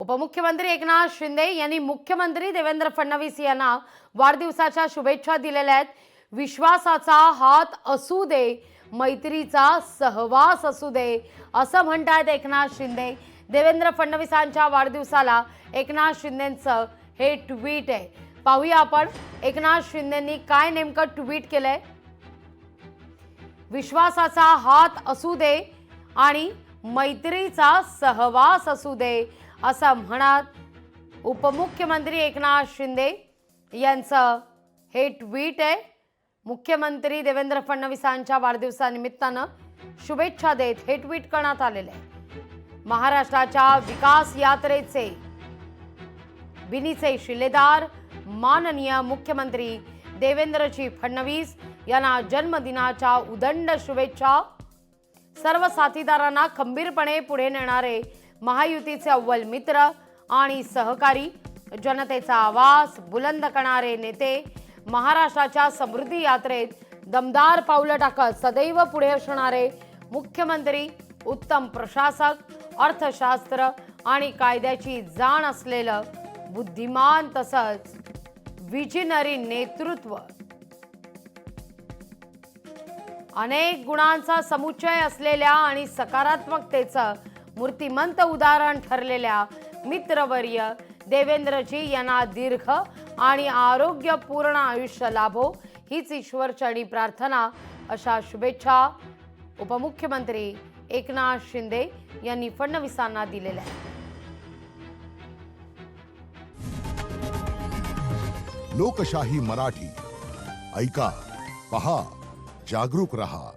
उपमुख्यमंत्री एकनाथ शिंदे यांनी मुख्यमंत्री देवेंद्र फडणवीस यांना वाढदिवसाच्या शुभेच्छा दिलेल्या आहेत। विश्वासाचा हात असू दे, मैत्रीचा सहवास असू दे, असं म्हणतात एकनाथ शिंदे। देवेंद्र फडणवीसांच्या वाढदिवसाला एकनाथ शिंदेंचं हे ट्विट आहे। पाहूया आपण एकनाथ शिंदेंनी काय नेमकं ट्विट केलंय। विश्वासाचा हात असू दे आणि मैत्रीचा सहवास असू दे, असं म्हणत उपमुख्यमंत्री एकनाथ शिंदे यांचं हे ट्विट आहे। मुख्यमंत्री देवेंद्र फडणवीसांच्या वाढदिवसानिमित्तानं शुभेच्छा देत हे ट्विट करण्यात आलेले आहे। महाराष्ट्राच्या विकास यात्रेचे बिनीचे शिलेदार माननीय मुख्यमंत्री देवेंद्रजी फडणवीस यांना जन्मदिनाच्या उदंड शुभेच्छा। सर्व साथीदारांना खंबीरपणे पुढे नेणारे महायुतीचे अव्वल मित्र आणि सहकारी, जनतेचा आवाज बुलंद करणारे नेते, महाराष्ट्राच्या समृद्धी यात्रेत दमदार पावलं टाकत सदैव पुढे असणारे मुख्यमंत्री, उत्तम प्रशासक, अर्थशास्त्र आणि कायद्याची जाण असलेलं बुद्धिमान तसंच विजनरी नेतृत्व, अनेक गुणांचा समुच्चय असलेल्या आणि सकारात्मकतेचं मूर्तिमंत उदाहरण ठरलेल्या मित्रवर्य देवेंद्रजी यांना दीर्घ आणि आरोग्यपूर्ण आयुष्य लाभो हीच ईश्वरचरणी प्रार्थना, अशा शुभेच्छा उपमुख्यमंत्री एकनाथ शिंदे यांनी फडणवीसांना दिलेल्या आहेत। लोकशाही मराठी ऐका, पहा, जागरूक रहा।